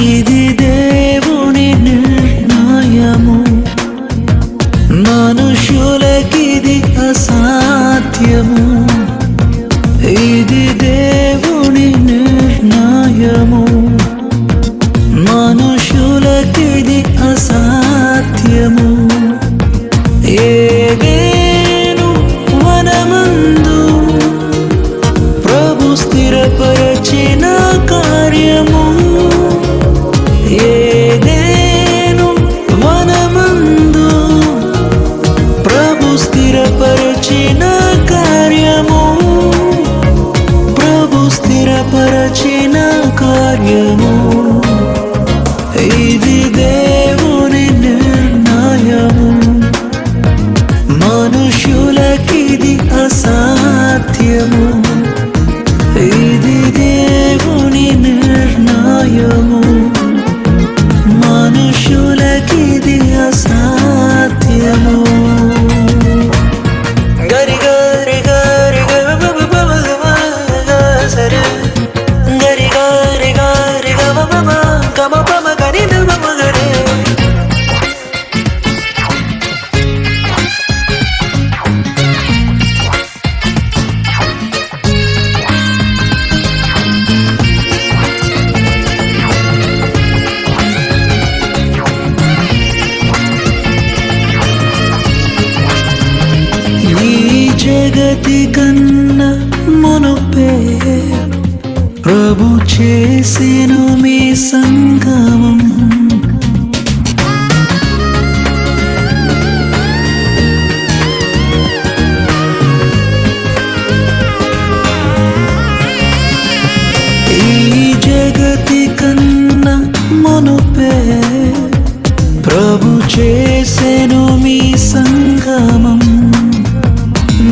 ఇది దేవుని నిర్ణయము, మనుషులకిది అసాధ్యము. ఇది దేవుని నిర్ణయము, మనుషులకిది అసాధ్యము. ఏదేను వనమందు ప్రభు స్థిరపరచిన కార్యము, ఏదేను వనమందు ప్రభు స్థిరపరచిన కార్యము, ప్రభు స్థిరపరచిన కార్యము. ఇది దేవుని నిర్ణయము, మనుషులకిది అసాధ్యము. ఇది దేవుని నిర్ణయము, మనుషులకిది అసాధ్యము. గరి గరి గరి సరే గరి గరి గరి గమ పమ గరి గరే. జగతి కన్నా మునుపే ప్రభు చేసెను మీ సంగమం. ఈ జగతి కన్నా మునుపే ప్రభు చేసెను మీ సంగమం.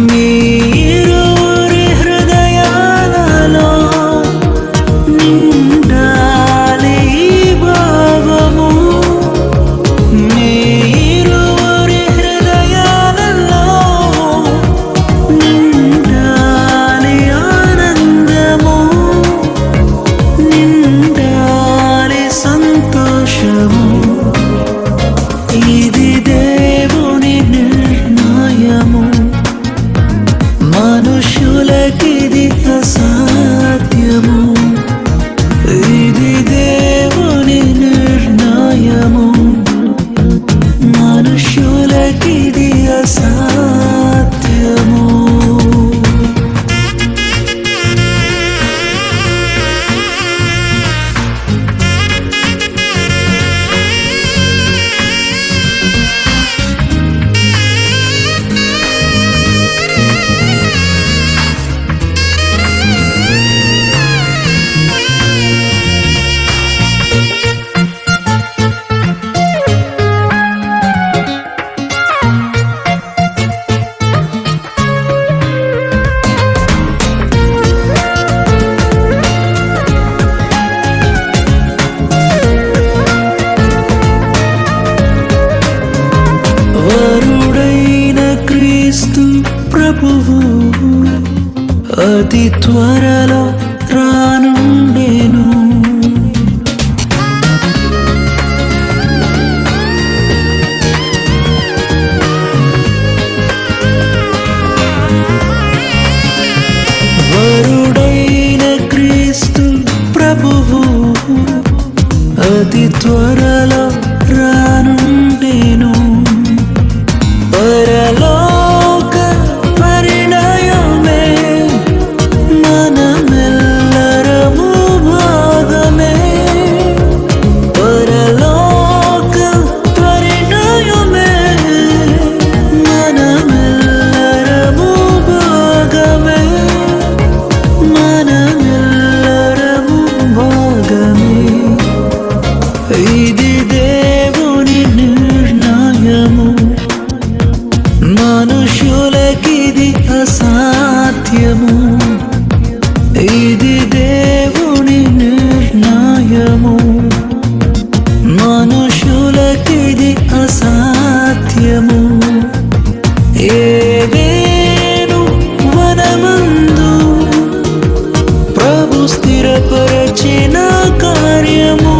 మీరురి హృదయాలలో నిండాలి భావము, మీరురి హృదయాలలో నిండాలి ఆనందము, నిండాలి సంతోషము. ఇది దేవుని నిర్ణయము, మనుషులకిది అసాధ్యము. ఇది దేవుని నిర్ణయము, మనుషులకిది అసాధ్యము. క్రీస్తు ప్రభువు అతి త్వరలో రానుండెను. వరుడైన క్రీస్తు ప్రభువు అతి త్వరలో రానుండెను. పరలోక పరిణయమే మనమెల్లరము భాగమే. పరలోక పరిణయమే మనమెల్లరము భాగమే, మనమెల్లరము భాగమే. ఇది దేవుని నిర్ణయము, మనుషులకిది అసాధ్యము. ఇది దేవుని నిర్ణయము, మనుషులకిది అసాధ్యము. ఏదేను వనమందు ప్రభు స్థిరపరచిన కార్యము,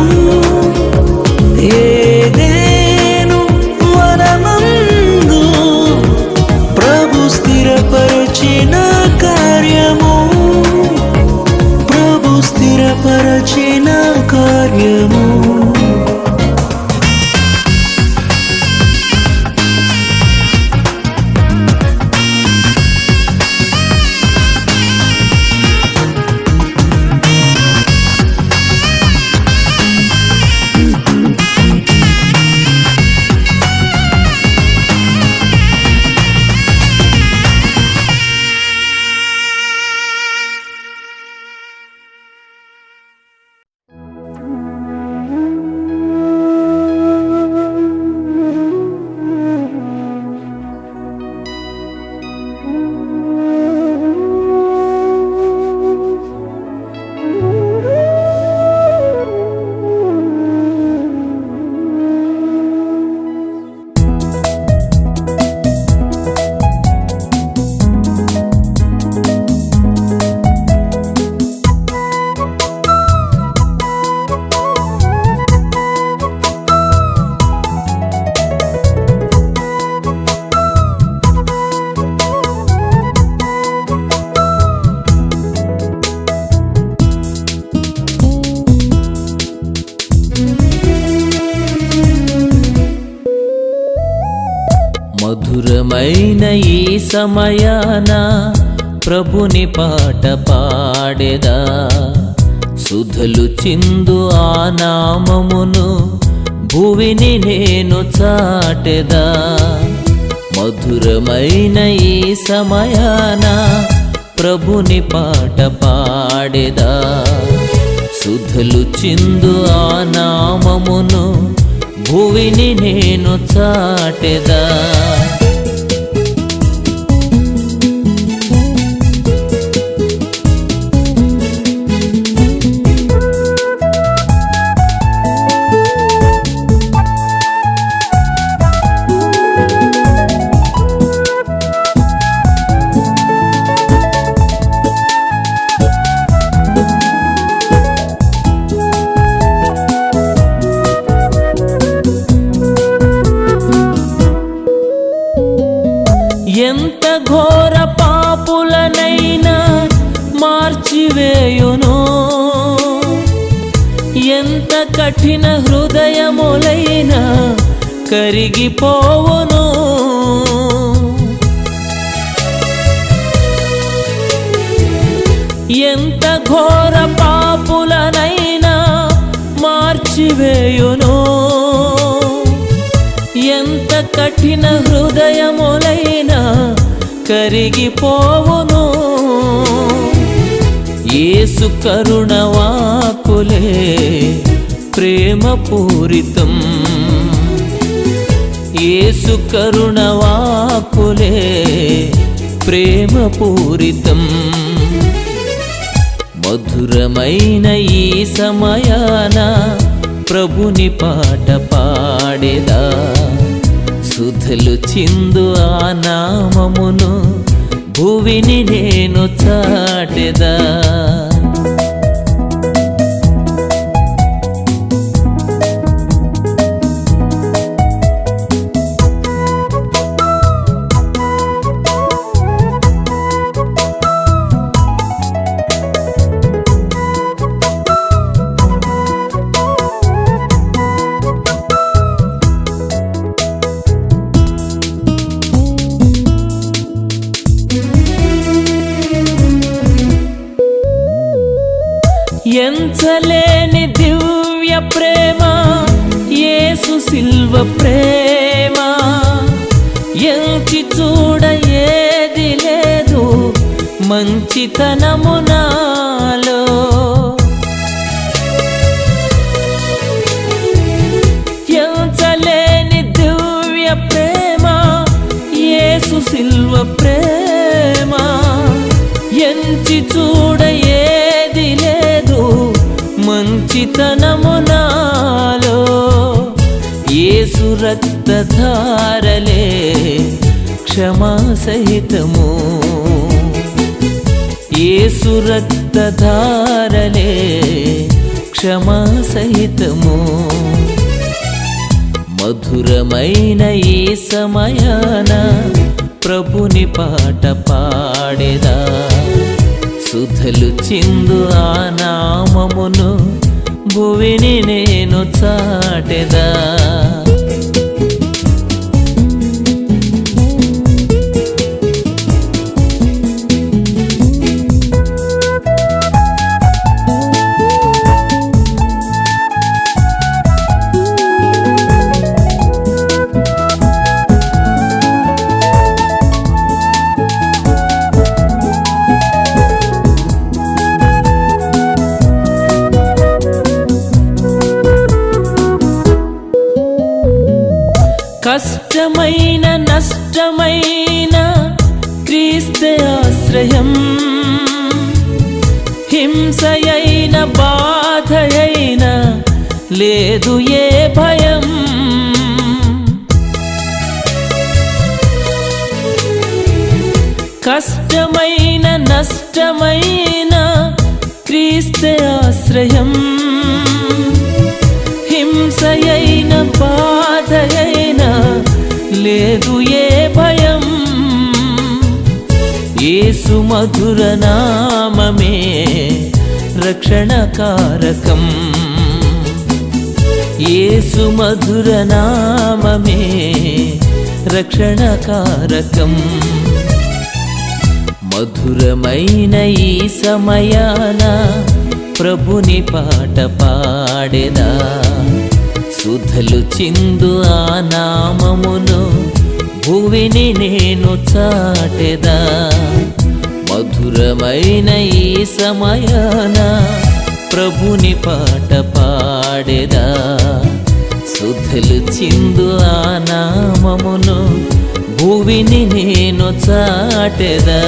మధురమైన ఈ సమయాన ప్రభుని పాట పాడెదా, సుధలు చిందు ఆ నామమును భువిని నేను చాటెదా. మధురమైన ఈ సమయాన ప్రభుని పాట పాడెదా, సుధలు చిందు ఆ నామమును భువిని నేను చాటెదా. ఎంత ఘోర పాపులనైనా మార్చివేయును, ఎంత కఠిన హృదయములైనా కరిగిపోవును. ఎంత ఘోర పాపులనైనా మార్చివేయును, ఎంత కఠిన హృదయములైనా కరిగిపోవును. యేసు కరుణ వాక్కులే ప్రేమ పూరితం, యేసు కరుణ వాక్కులే ప్రేమ పూరితం. మధురమైన ఈ సమయాన ప్రభుని పాట పాడెదా, సుధలు చిందు ఆ నామమును భువిని నేను చాటెదా. ఎంచలేని దివ్య ప్రేమ యేసు సిల్వ ప్రేమ, ఎంచి చూడ ఏది లేదు మంచితనము నాలో. ఎంచలేని దివ్య ప్రేమ యేసు సిల్వ ప్రేమ, ఎంచి చూడ ఏది లేదు మంచితనము నాలో. యేసు రక్తధారలే క్షమా సహితము, యేసు రక్తధారలే క్షమా సహితము. మధురమైన ఈ సమయాన ప్రభుని పాట పాడెదా, సుధలు చిందు ఆ నామమును భువిని నేను చాటెదా. కష్టమైన నష్టమైన క్రీస్తే ఆశ్రయం, హింసయైన బాధయైన లేదు ఏ భయం. కష్టమైన నష్టమైన క్రీస్తే ఆశ్రయం, హింసయైన బాధయైన లేదు ఏ భయం. యేసు మధుర నామమే రక్షణకారకం, యేసు మధుర నామమే రక్షణకారకం. మధురమైన ఈ సమయాన ప్రభుని పాట పాడెదా, సుధలు చిందు ఆ నామమును భువిని నేను చాటెదా. మధురమైన ఈ సమయాన ప్రభుని పాట పాడెదా, సుధలు చిందు ఆ నామమును భువిని నేను చాటెదా.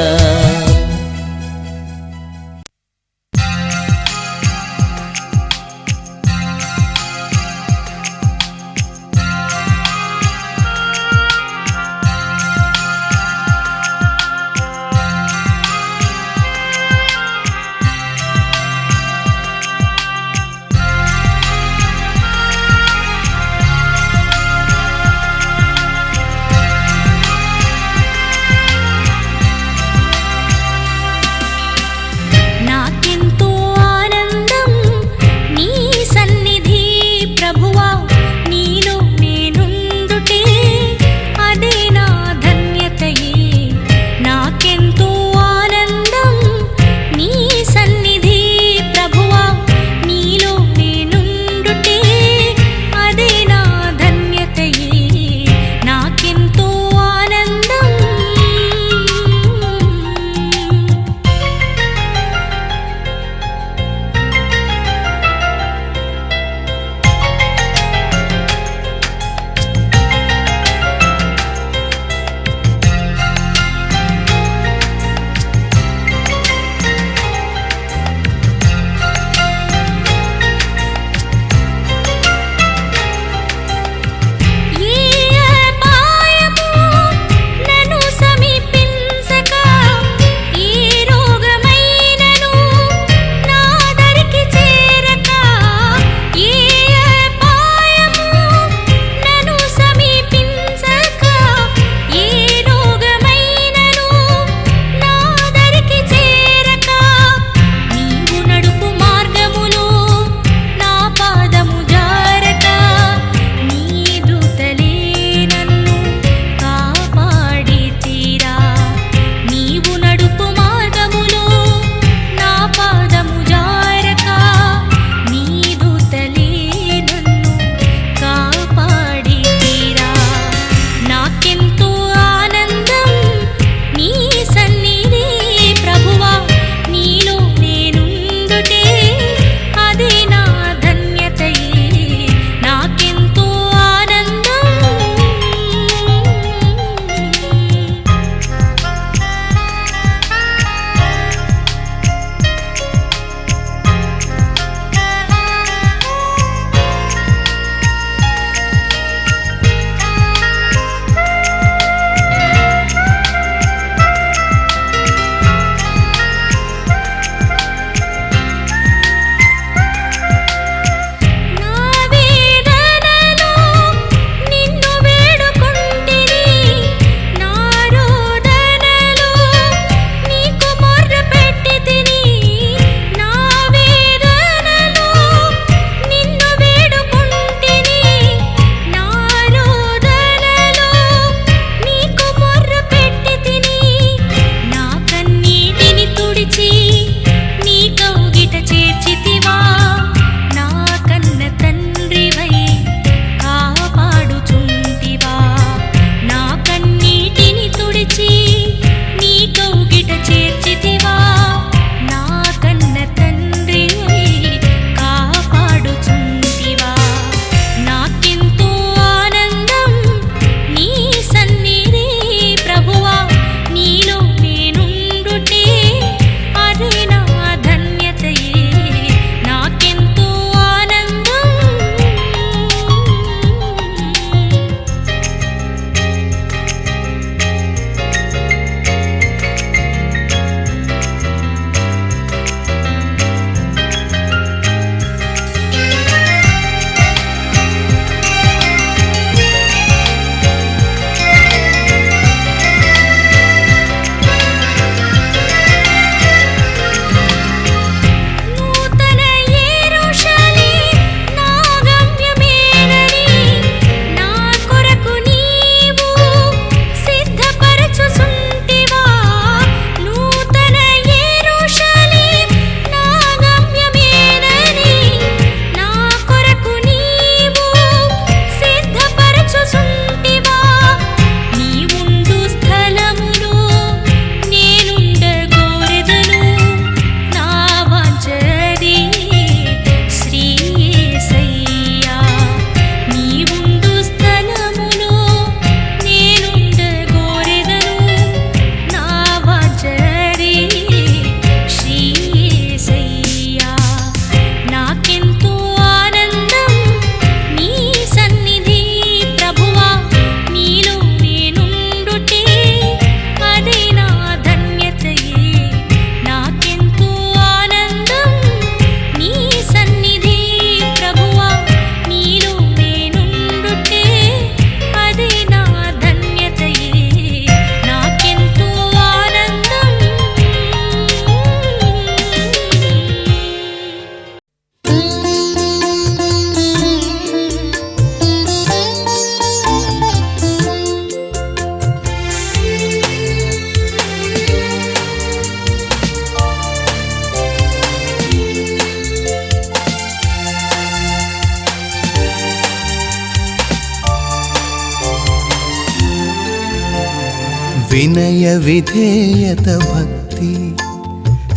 వినయ విధేయత భక్తి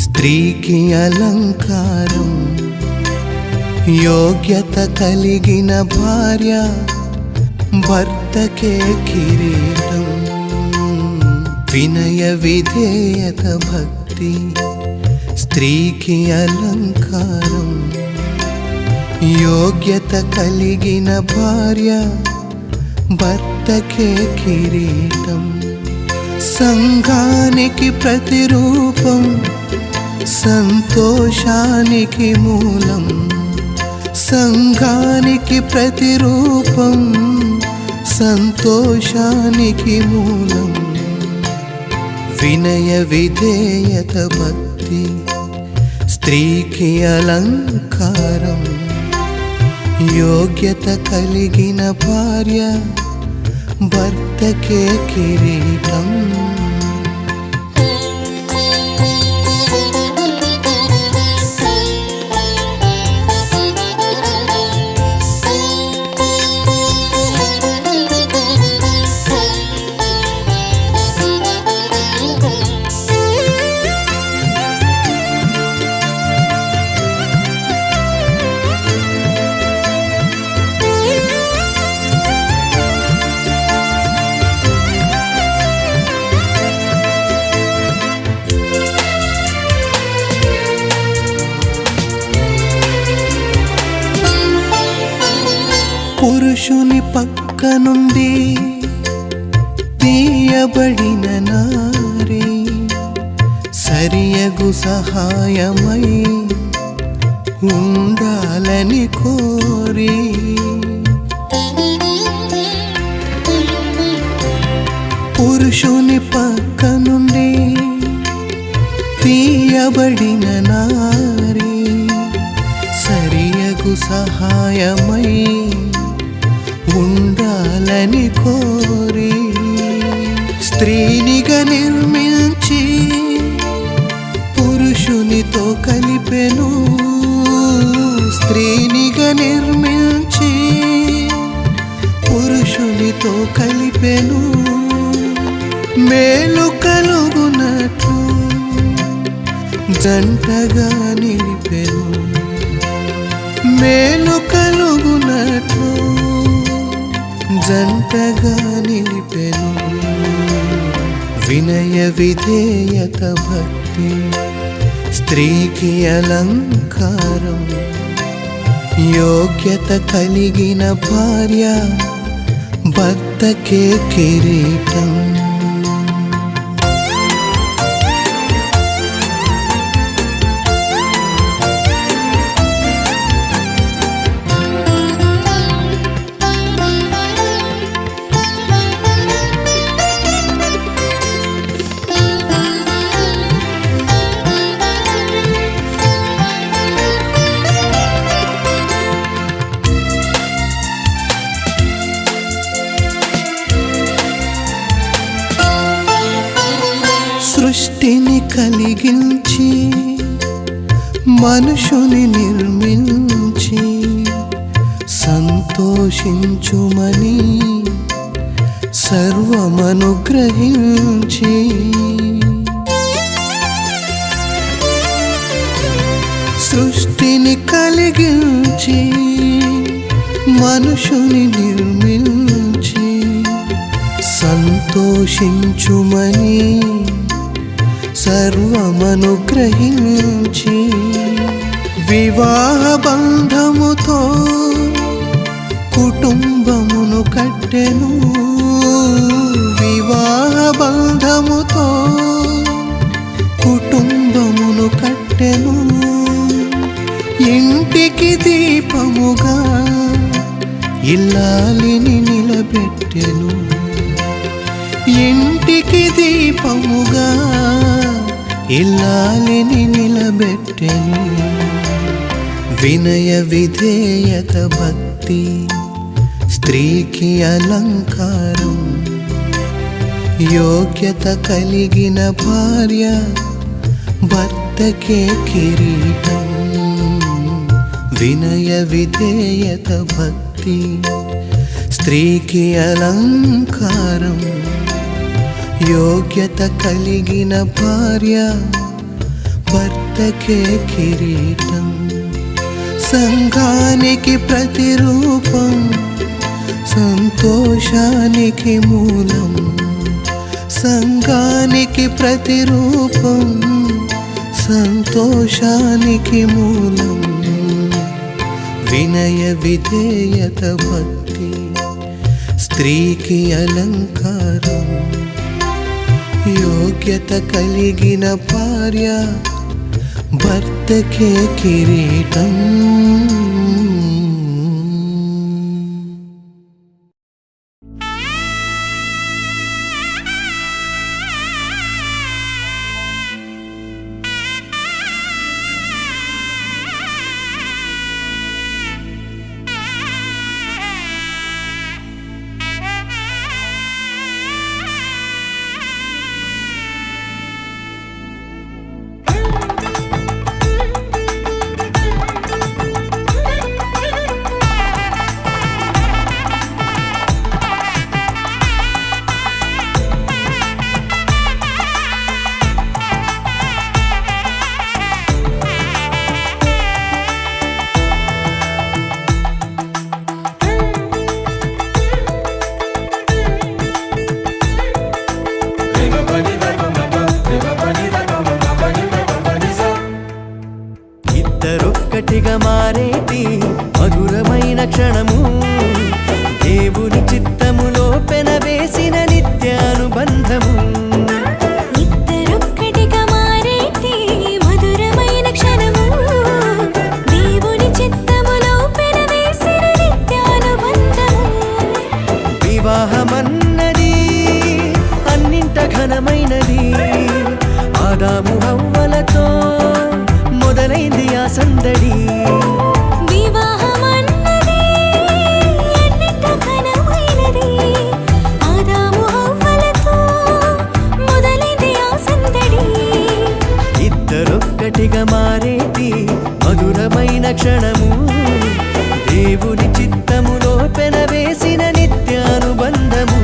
స్త్రీకి అలంకారం, యోగ్యత కలిగిన భార్య భర్తకే కిరీటం. వినయ విధేయత భక్తి స్త్రీకి అలంకారం, యోగ్యత కలిగిన భార్య భర్తకే కిరీటం. సంఘానికి ప్రతిరూపం, సంతోషానికి మూలం. సంఘానికి ప్రతిరూపం, సంతోషానికి మూలం. వినయ విధేయత భక్తి స్త్రీకి అలంకారం, యోగ్యత కలిగిన భార్య భర్తకే కిరీటం. పురుషుని పక్క నుండి తీయబడిన నారి సరియగు సహాయమై ఉండాలని కోరి, పురుషుని పక్క నుండి తీయబడిన నారి సరియగు సహాయమై ఉండాలని కోరి, స్త్రీనిగా నిర్మించి పురుషునితో కలిపెను. స్త్రీనిగా నిర్మించి పురుషునితో కలిపెను. మేలు కలుగునట్లు జంటగా నిలిపెను. మేలు కలుగునట్లు జంటగా నిలిపెను. వినయ విధేయత భక్తి స్త్రీకి అలంకారం, యోగ్యత కలిగిన భార్య భర్తకే కిరీటం. సృష్టిని కలిగించి మనుషుని నిర్మించి సంతోషించుమని సర్వమనుగ్రహించి, సృష్టిని కలిగించి మనుషుని నిర్మించి సంతోషించుమని సర్వమనుగ్రహించి, వివాహ బంధముతో కుటుంబమును కట్టెను. వివాహ బంధముతో కుటుంబమును కట్టెను. ఇంటికి దీపముగా ఇల్లాలిని నిలబెట్టెను. ఇంటికి దీపముగా ఇల్లాలిని నిలబెట్టెను. వినయ విధేయత భక్తి స్త్రీకి అలంకారం, యోగ్యత కలిగిన భార్య భర్తకే కిరీటం. వినయ విధేయత భక్తి స్త్రీకి అలంకారం, యోగ్యత కలిగిన భార్య భర్తకే కిరీటం, సంఘానికి ప్రతిరూపం, సంతోషానికి మూలం. సంఘానికి ప్రతిరూపం, సంతోషానికి మూలం. వినయ విధేయత భక్తి స్త్రీకి అలంకారం, యోగ్యత కలిగిన భార్య భర్తకే కిరీటం. ఇద్దరొక్కటిగా మారేటి మధురమైన క్షణము, దేవుని చిత్తములో పెనవేసిన నిత్యానుబంధము. ఇద్దరొక్కటిగా మారేటి మధురమైన క్షణము, దేవుని చిత్తములో పెనవేసిన నిత్యానుబంధము. వివాహమన్నది అన్నింట ఘనమైనది, ఆదాము హవ్వలతో మొదలైంది ఆ సందడి. వివాహమన్నది అన్నింట ఘనమైనది, ఆదాము హవ్వలతో మొదలైంది ఆ సందడి. ఇద్దరొక్కటిగా మారేటి మధురమైన క్షణము, దేవుని చిత్తములో పెనవేసిన నిత్యానుబంధము.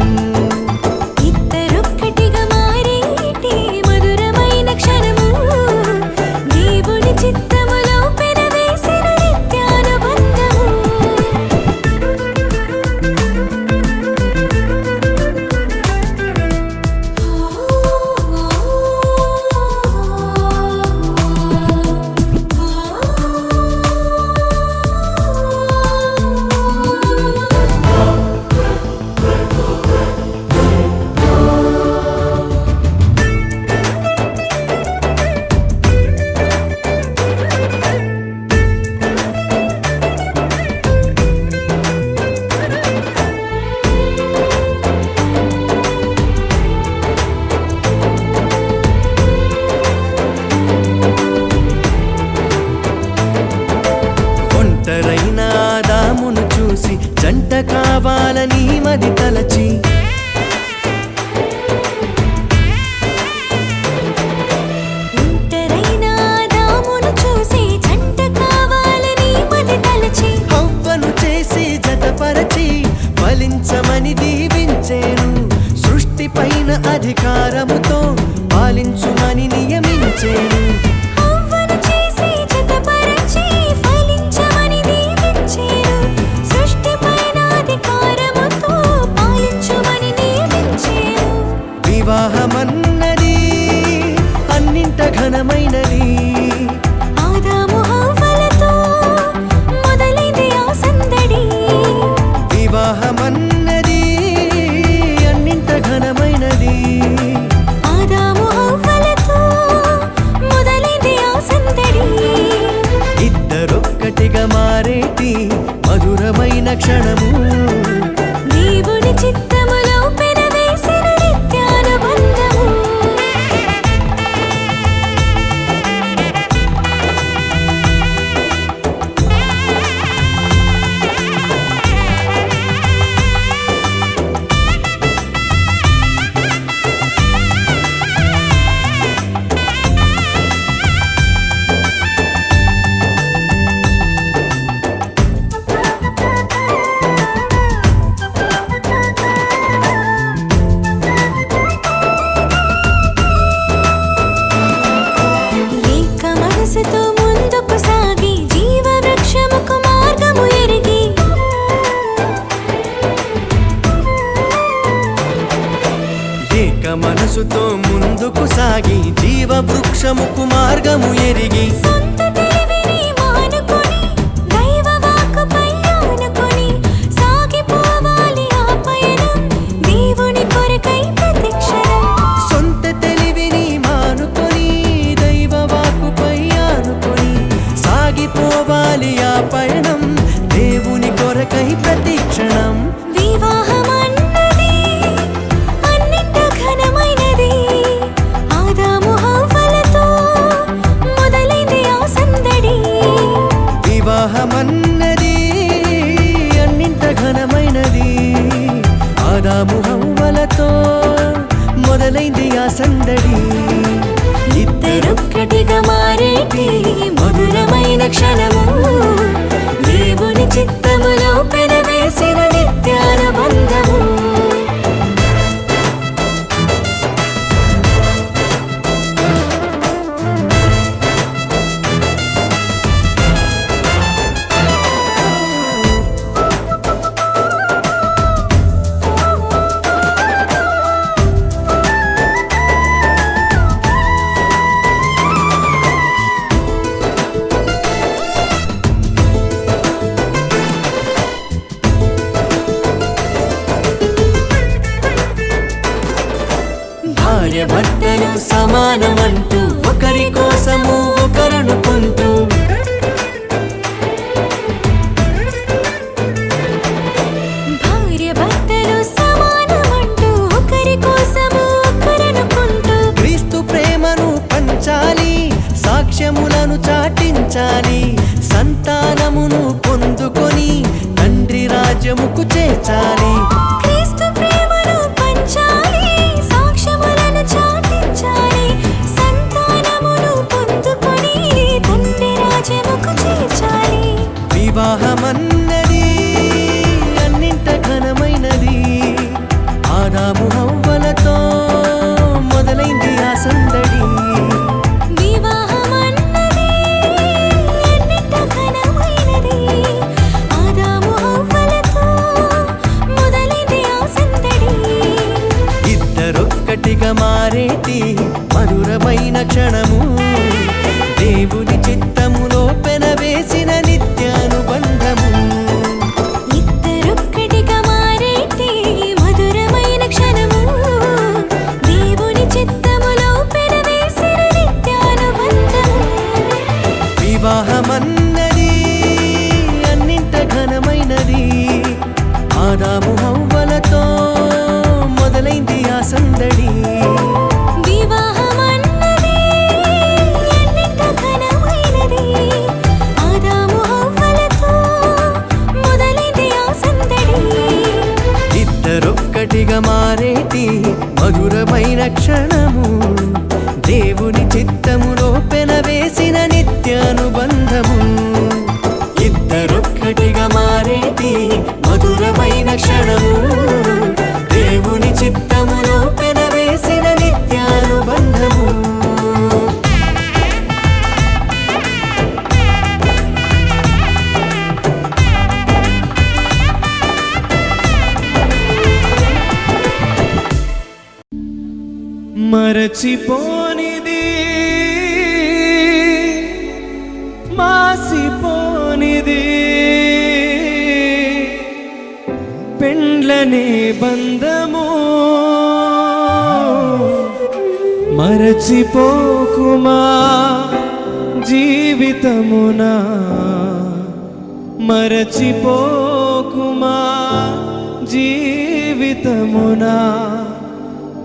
ఇద్దరొక్కటిగా మారేటి మధురమైన క్షణము, దేవుని చిత్తములో పెనవేసిన నిత్యానుబంధము. ఒంటరైన ఆదామును చూసి జంట కావాలని మది తలచి, ఒంటరైన ఆదామును చూసి జంట కావాలని మది తలచి, హవ్వను చేసి జతపరచి ఫలించమని దీవించేను. సృష్టి పైన అధికారముతో పాలించుమని నియమించేను. హవ్వను చేసి జతపరచి ఫలించమని దీవించేను. సృష్టిపైన అధికారముతో పాలించుమని నియమించేను. వివాహమన్నది అన్నింట ఘనమైనది, ఆదాము హవ్వలతో మొదలైంది ఆ సందడి. వివాహమన్నది అన్నింట ఘనమైనది, ఆదాము హవ్వలతో మొదలైంది ఆ సందడి. ఇద్దరొక్కటిగా మారేటి మధురమైన క్షణము, దేవుని చిత్తములో పెనవేసిన నిత్యానుబంధము. మనసుతో ముందుకు సాగి జీవ వృక్షముకు మార్గము ఎరిగి ఏక మనసుతో ముందుకు సాగి జీవ వృక్షముకు మార్గము ఎరిగి సొంత తెలివిని మానుకొని దైవ వాక్కుపై ఆనుకొని సాగిపోవాలి ఆ పయనం దేవుని కొరకై ప్రతిక్షణం. సొంత తెలివిని మానుకొని దైవ వాక్కుపై ఆనుకొని సాగిపోవాలి ఆ పయనం దేవుని కొరకై ప్రతిక్షణం. వివాహమన్నది అన్నింట ఘనమైనది ఆదాము హవ్వలతో మొదలైంది ఆ సందడి. వివాహమన్నది అన్నింట ఘనమైనది ఆదాము హవ్వలతో మొదలైంది ఆ సందడి. ఇద్దరొక్కటిగా మారేటి మధురమైన క్షణము దేవుని చిత్తములో పెనవేసిన నిత్యానుబంధము. భార్య భర్తలు సమానమంటూ ఒకరి కోసము ఒకరనుకుంటూ భార్య భర్తలు సమానమంటూ ఒకరి కోసము ఒకరనుకుంటూ క్రీస్తు ప్రేమను పంచాలి సాక్ష్యములను చాటించాలి సంతానమును పొందుకొని తండ్రి రాజ్యముకు చేర్చాలి. క్రీస్తు ప్రేమను పంచాలి సాక్ష్యములను చాటించాలి సంతానమును పొందుకొని తండ్రి రాజ్యముకు చేర్చాలి. వివాహమన్నది అన్నింట ఘనమైనది ఆదాము హవ్వలతో మొదలైంది ఆ సందడి. వివాహమన్నది అన్నింట ఘనమైనది ఆదాము హవ్వలతో మొదలైంది ఆ సందడి. ఇద్దరొక్కటిగా మారేటి మధురమైన క్షణము దేవుని చిత్తములో పెనవేసిన నిత్యానుబంధము. ఇద్దరొక్కటిగా మారేటి మధురమైన క్షణము దేవుని చిత్తములో పెనవేసిన నిత్యానుబంధము. వివాహమన్నది అన్నింట ఘనమైనది ఆదాము హవ్వలతో మొదలైంది ఆ సందడి. వివాహమన్నది అన్నింట ఘనమైనది ఆదాము హవ్వలతో మొదలైంది ఆ సందడి. ఇద్దరొక్కటిగా మారేటి మధురమైన క్షణము దేవుని చిత్తములో పెనవేసిన నిత్యానుబంధము. ఇద్దరొక్కటిగా మారేటి మధురమైన క్షణము దేవుని చిత్తములో పెనవేసిన నిత్యానుబంధము. మరచిపోనిది మాసిపోనిది పెండ్లనే బంధము మరచిపోకుమా జీవితమునా మరచిపోకుమా జీవితమునా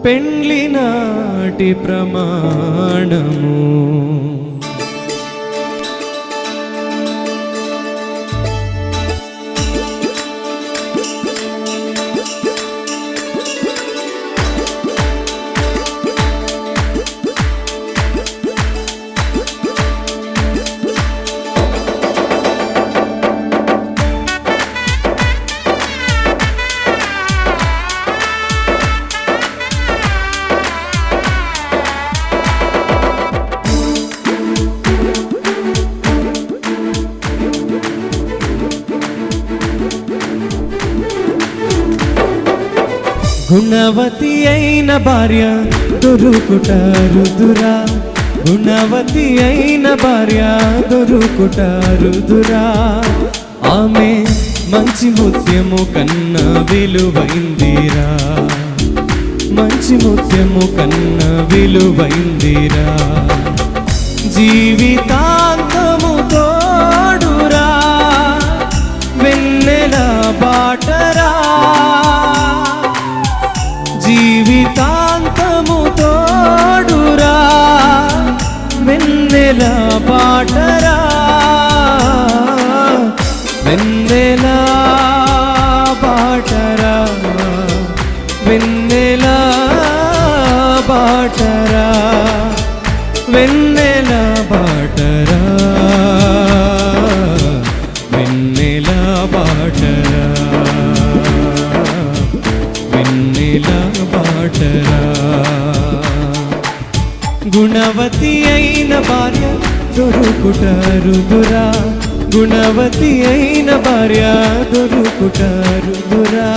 పెండ్లి నాటి ప్రమాణము. గుణవతి అయిన భార్య దొరుకుట రుదురా, గుణవతి అయిన భార్య దొరుకుట రుదురా. ఆమె మంచి ముత్యము కన్నా విలువైందిరా, మంచి ముత్యము కన్నా విలువైందిరా. జీవితాంతము తోడురా, వెన్నెల బాటరా, జీవితాంతము తోడురా, వెన్నెల బాటరా, వెన్నెల బాటరా, వెన్నెల బాటరా, వెన్నెల బాటరా, వెన్నెల బాటరా, వెన్నెల బాటరా. గుణవతి అయిన భార్య దొరుకుట రుదురా, గుణవతి అయిన భార్య దొరుకుట రుదురా.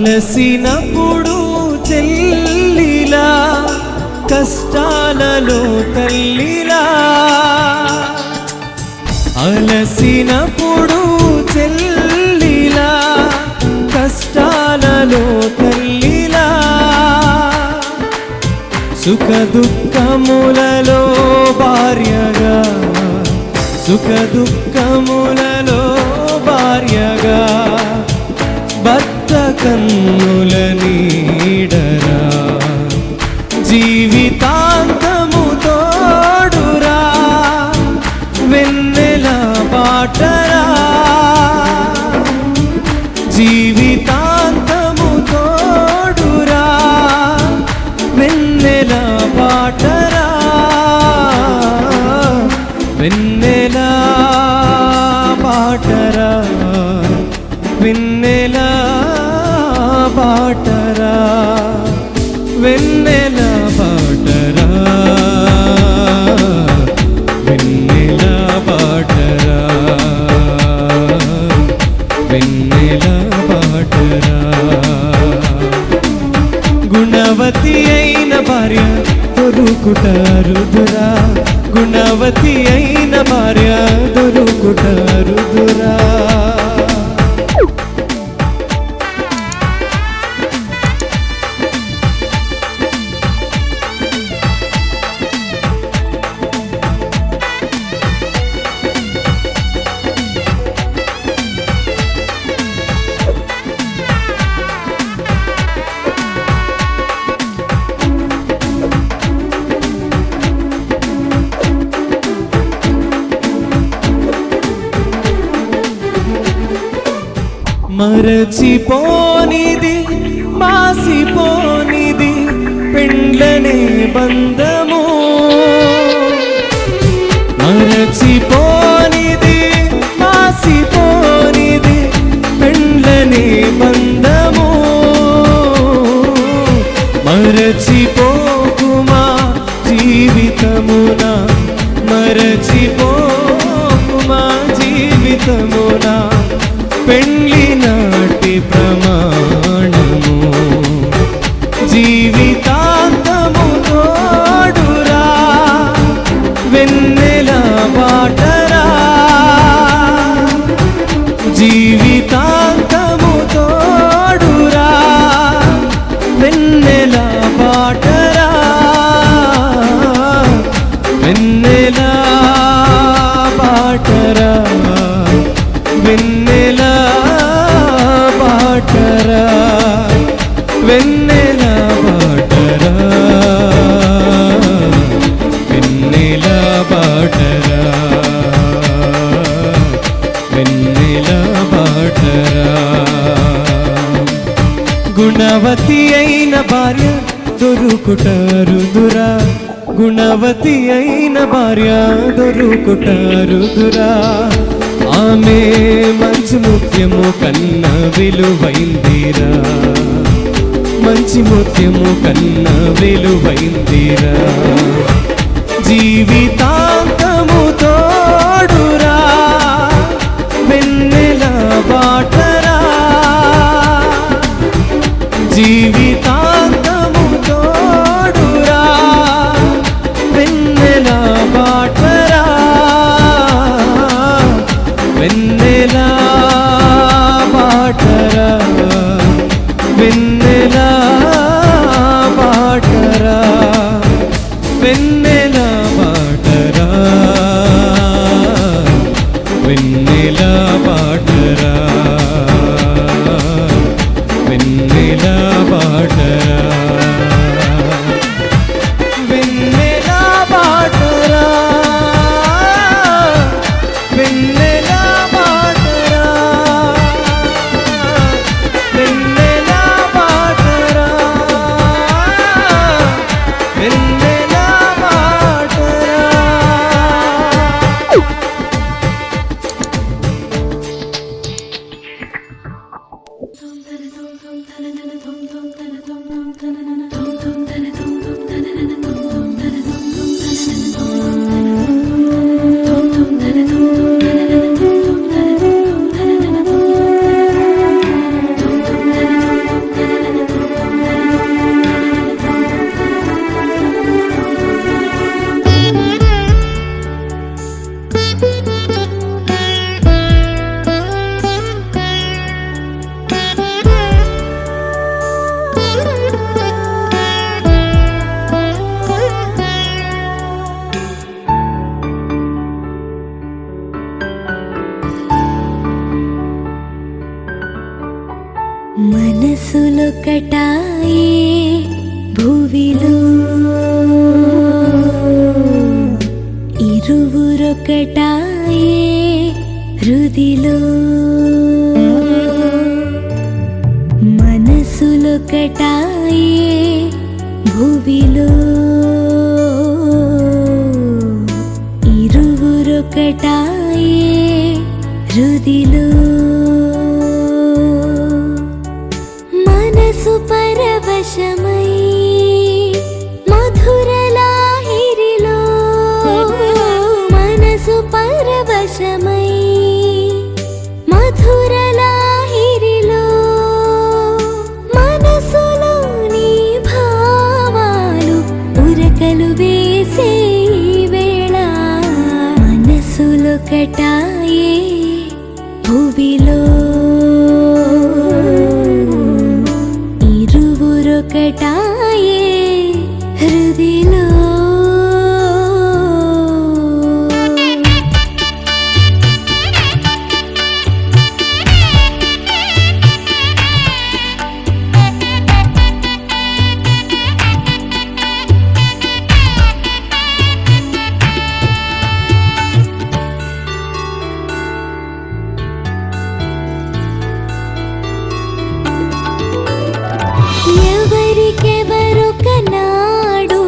అలసినప్పుడు చెల్లిలా, కష్టాలలో తల్లిలా, అలసినప్పుడు చెల్లిలా, కష్టాలలో తల్లిలా, సుఖ దుఃఖములలో భార్యగా, సుఖ దుఃఖములలో భార్యగా, భర్త కన్నుల నీడరా, జీవితాంతము తోడురా, వెన్నెల బాటరా, జీవితాంతము తోడురా, వెన్నెల బాటరా, వెన్నెల బాటరా, వెన్నెల బాటరా, వెన్నెల బాటరా, వెన్నెల బాటరా, వెన్నెల బాటరా. గుణవతి అయిన భార్య దొరుకుట రుదురా, గుణవతి అయిన భార్య దొరుకుట రుదురా. మరచిపోనిది మాసిపోనిది పెండ్లనే బంధము, మరచిపోనిది మాసిపోనిది పెండ్లనే బంధము. మరచిపోకుమా జీవితమున, మరచిపోకుమా జీవితమున, పెండ్లి నాటి ప్రమాణము, జీవితాంతము తోడురా, వెన్నెల బాటరా, జీవితాంతము తోడురా, వెన్నెల బాటరా, వెన్నెల బాటరా, వెన్నెల బాటరా, వెన్నెల బాటరా, వెన్నెల బాటరా. గుణవతి అయిన భార్య దొరుకుటారుదురా, గుణవతి అయిన భార్య దొరుకుటారుదురా. ఆమె మంచి ముత్యము కన్న విలువైందిరా, మంచి ముత్యము కన్న విలువైందిరా. జీవితాంతము తోడురా, వెన్నెల బాటరా, జీవితాంతము తోడురా, వెన్నెల బాటరా, వెన్నెల బాటరా, వెన్నెల బాటరా, వెన్నెల బాటరా, వెన్నెల బాటరా, వెన్నెల బాటరా, వెన్నెల బాటరా, వెన్నెల బాటరా, వెన్నెల బాటరా, వెన్నెల బాటరా. మనసులొకటాయే భువిలో, ఇరువురొకటాయే హృదిలో. మనసులొకటాయే భువిలో, ఇరువురొకటాయే హృదిలో. మనసు పరవశమై మధుర లాహిరిలో, మనసు పరవశమై మధుర లాహిరిలో. మనసులోని భావాలు ఉరకలు వేసే వేళ, మనసులొకటాయే భువిలో, ఇరువురొకటాయే హృదిలో. ఎవరికెవరొకనాడు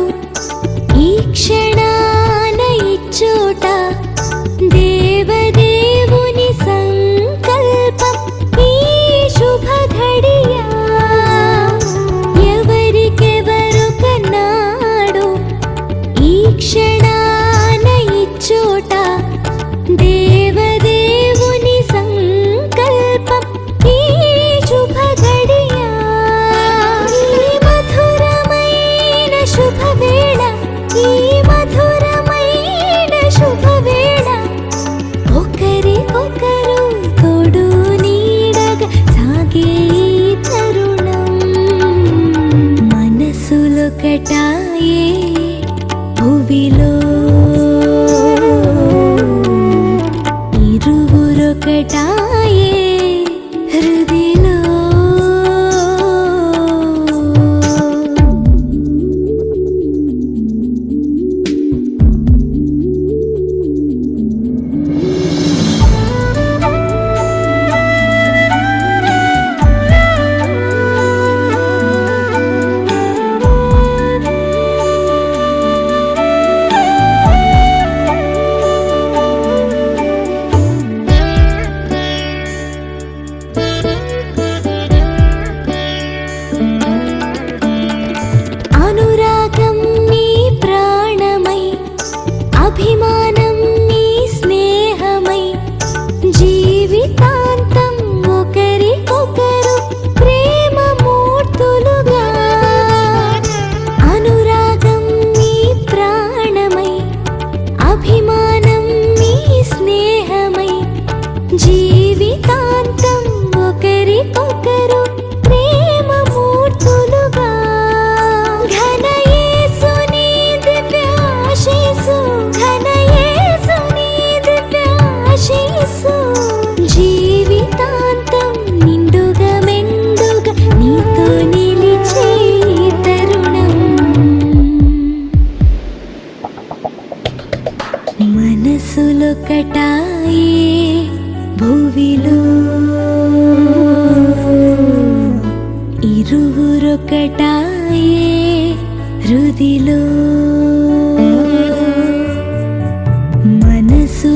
ఇరువురొకటాయే హృదిలో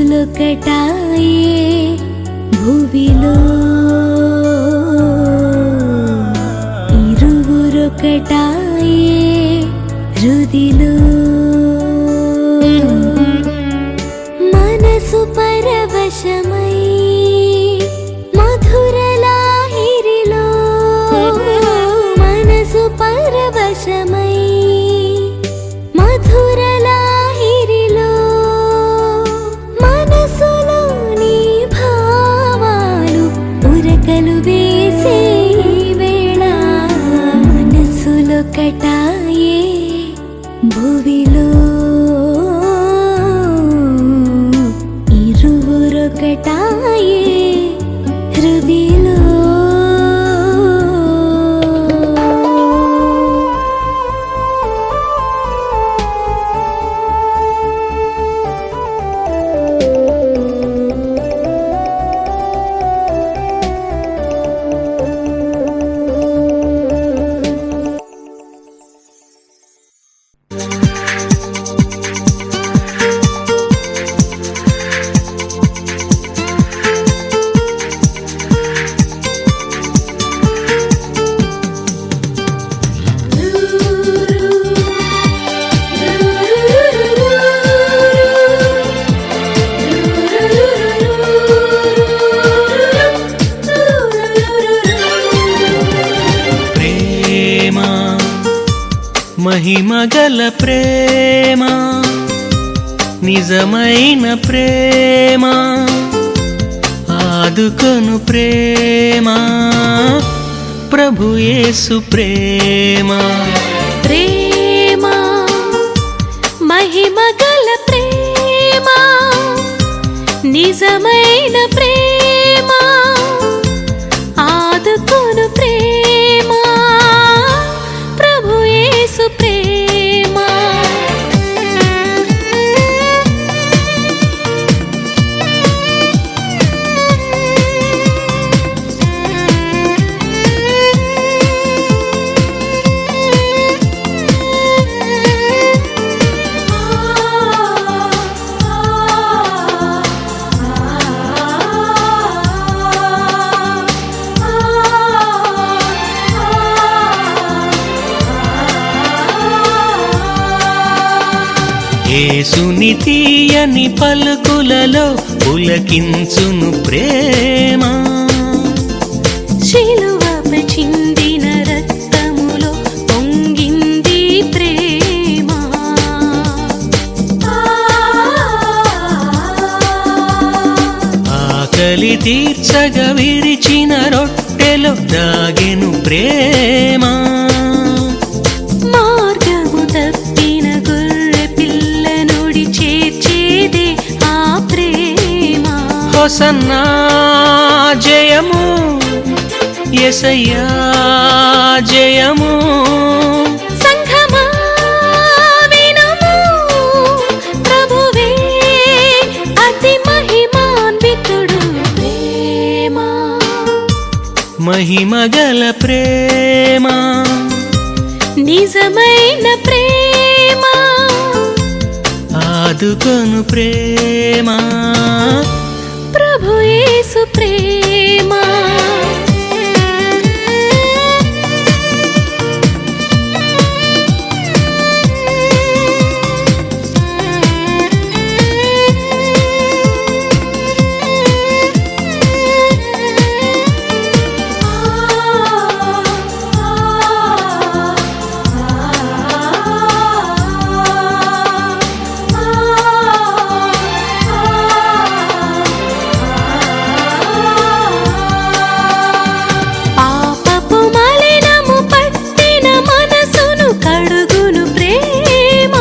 మనసులొకటాయే భువిలో ఇరువురొకటాయే హృదిలో మనసు పరవశమై మధుర లాహిరిలో మనసు పరవశమై మధుర లాహిరిలో మనసులోని భావాలు ఉరకలు వేసే వేళ మనసులొకటాయే భువిలో ఇరువురొకటాయే హృదిలో ప్రేమ మహిమగల ప్రేమ నిజమైన ప్రేమ ఆదుకొను ప్రేమ ప్రభు యేసు ప్రేమ ప్రేమ మహిమగల ప్రేమ నిజమైన ప్రేమ ఆదుకొను ప్రేమ ప్రభు యేసు ప్రేమ యేసుని తీయని పలుకులలో పులకించును ప్రేమ శిలువపై చిందిన రక్తములో పొంగింది ప్రేమ ఆకలి తీర్చగా విరిచిన రొట్టెలో దాగెను ప్రేమ మార్గము తప్పిన గొర్రె పిల్లనుడి చేర్చేదే ఆ ప్రేమ హోసన్నా జయము యేసయ్యా జయము సంఘమా వినుము ప్రభువే అతి మహిమాన్వితుడు ప్రేమ మహిమగల ప్రేమ నిజమైన ప్రేమ ఆదుకొను ప్రేమ ప్రభు యేసు ప్రేమ పాపపు మలినము పట్టిన మనసును కడుగును ప్రేమ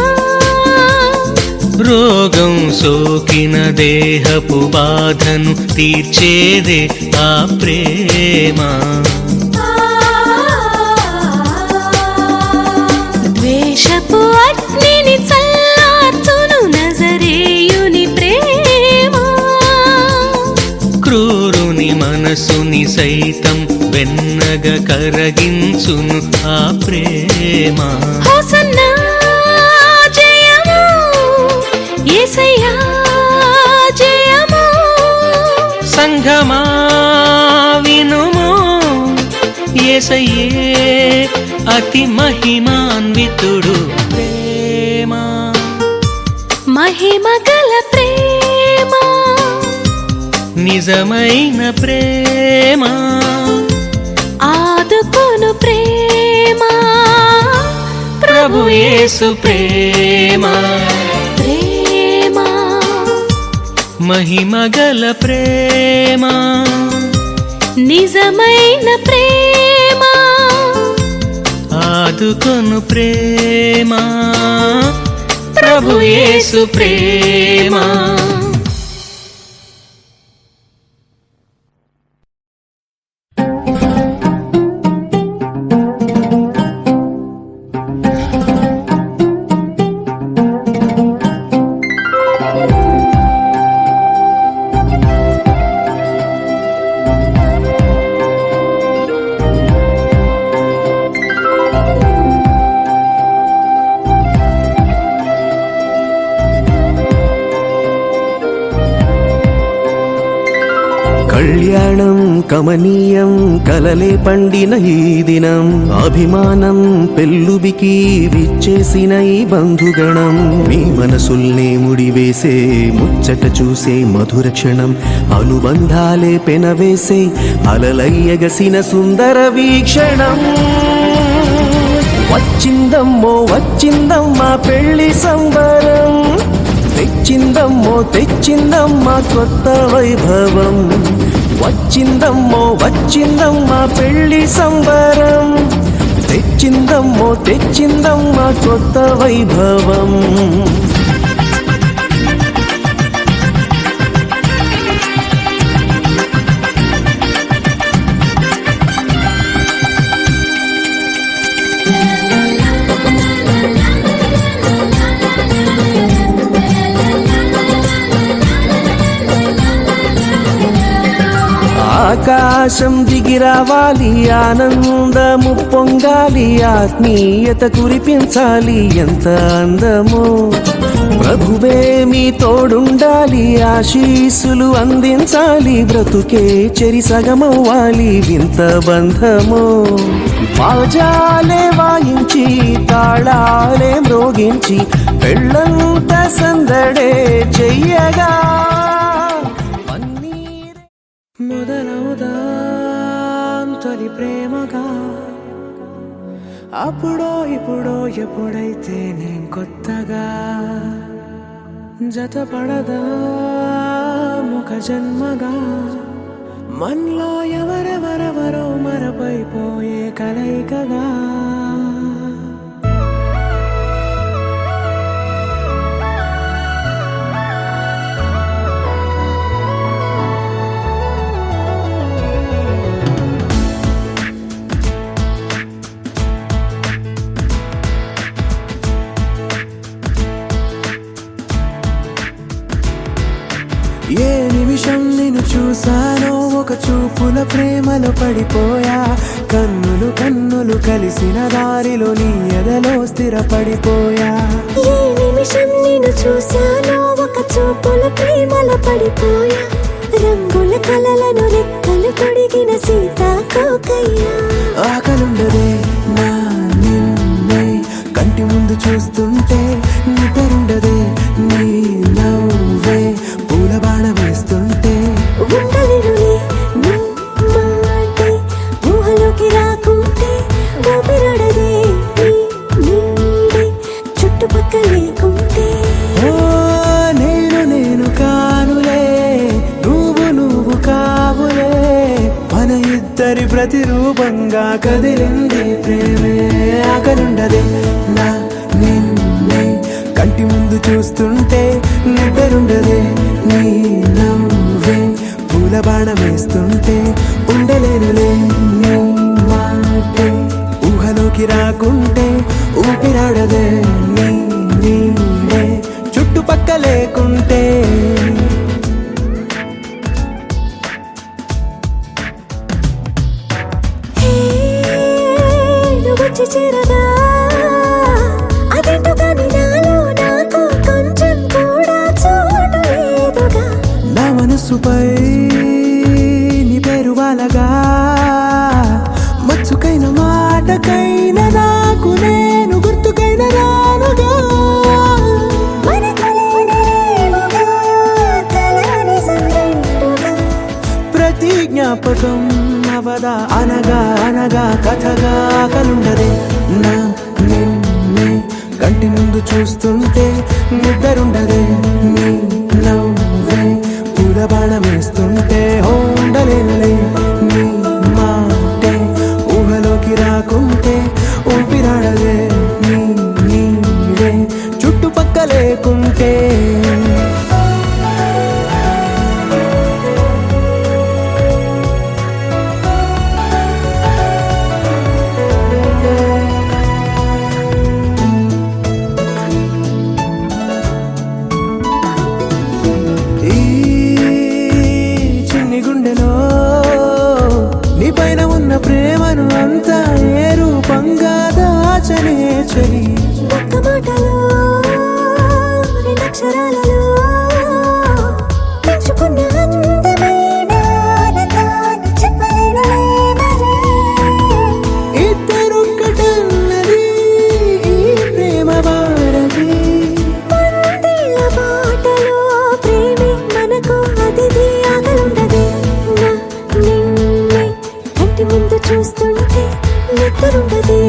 రోగం సోకిన దేహపు బాధను తీర్చేదే ఆ ప్రేమ ద్వేషపు అగ్నిని చల్లార్చును నజరేయుని ప్రేమ క్రూరుని మనసుని సైతం వెన్నగా కరగించును ఆ ప్రేమ. హోసన్నా జయము యేసయ్యా జయము. సంఘమా వినుము, యేసయ్యే అతి మహిమాన్వితుడు. ప్రేమ మహిమ గల ప్రేమ, నిజమైన ప్రేమ, ఆదుకొను ప్రేమ, ప్రభు యేసు ప్రేమ. ప్రేమ మహిమ గల ప్రేమ, నిజమైన ప్రేమ, ఆదుకొను ప్రేమ, ప్రభు యేసు ప్రేమ. కళ్యాణం కమనీయం కలలే పండిన ఈ దినం, అభిమానం పెల్లుబికి విచ్చేసిన ఈ బంధుగణం. మీ మనసుల్నే ముడివేసే ముచ్చట చూసే మధుర క్షణం, అనుబంధాలే పెనవేసే అలలయ్యగసిన సుందర వీక్షణం. వచ్చిందమ్మో వచ్చిందమ్మా పెళ్లి సంబరం, తెచ్చిందమ్మో తెచ్చిందమ్మా కొత్త వైభవం. వచ్చిందమ్మో వచ్చిందమ్మా పెళ్లి సంబరం, తెచ్చిందమ్మో తెచ్చిందమ్మా కొత్త వైభవం. ఆకాశం దిగి రావాలి, ఆనందము పొంగాలి, ఆత్మీయత కురిపించాలి, ఎంత అందమో. ప్రభువే మీ తోడుండాలి, ఆశీస్సులు అందించాలి, బ్రతుకే చెరి సగమవ్వాలి, వింత బంధమో. బాజాలే వాయించి తాళాలే మ్రోగించి పెళ్ళంత సందడే చెయ్యగా మొదలవుదాం తొలి ప్రేమగా, అప్పుడో ఇప్పుడో ఎప్పుడైతే నేను కొత్తగా జతపడదా ఒక జన్మగా. మనలో ఎవరెవరెవరో మరపైపోయే కలయికగా. ఏ నిమిషం నిన్ను చూసానో ఒక చూపుల ప్రేమలో పడిపోయా, కన్నులు కన్నులు కలిసిన దారిలో నీ ఎదలో స్థిరపడిపోయా. ఏ నిమిషం నిన్ను చూసానో ఒక చూపుల ప్రేమలో పడిపోయా, రంగుల కలలను రెక్కలు తొడిగిన సీతాకోకయ్యా. ఆకలుండదే నా నిన్నే కంటి ముందు చూస్తుంటే, నిద్రుండదే నీ నవ్వే పూల బాణ వేస్తుంటే. ఉండలేనులే నీ మాటే ఊహలోకి రాకుంటే, ఊపిరాడదే నీ నీడే చుట్టుపక్కల లేకుంటే. ఓ నేను కానులే, నువ్వు కావులే, మన ఇద్దరి ప్రతిరూపంగా కదిలింది ప్రేమే. ఆకలుండదే నా నిన్నే కంటి ముందు చూస్తుంటే, నిద్రుండదే నీ నవ్వే పూల బాణం వేస్తుంటే. ఉండలేనులే నీ మాటే ఊహలోకి రాకుంటే, ఊపిరాడదే నీ నీడే చుట్టుపక్క లేకుంటే. వచ్చి చేరగా అదేంటో కానీ నాలో నాకు కొంచెం కూడా చోటు లేదుగా. నా మనసుపై నీ పేరు వాలగా మచ్చుకైన మాటకైన నాకు నేను గుర్తుకైన రానుగా. మనకులేనిలేవుగా, కలని సంగంటుగా. ప్రతి జ్ఞాపకం అవదా అనగా అనగా కథగా కలుండదే. నా నిన్నే కంటి ముందు చూస్తుంటే నిద్రుండదే. నీ నవ్వే పూల బాణమేస్తుంటే ఉండలేనులే. నీ మాటే ఊహలోకి రాకుంటే ఊపిరాడదే. నీ నీడే చుట్టుపక్క లేకుంటే. ఈ చిన్ని గుండెలో నీ పైన ఉన్న ప్రేమను అంతా ఏ రూపంగా దాచనే చలి. ఒక్క మాటలో రెండక్షరాలలో పెంచుకున్న అందమైన ఆనందాన్ని చెప్పలేనులే మరి. ఇద్దరొక్కటన్నది ఈ ప్రేమ వారది. పందిళ్ళ బాటలో ప్రేమే మనకు అతిథి ఆగలుండదే. నా నిన్నే కంటి ముందు చూస్తుంటే నిద్రుండదే.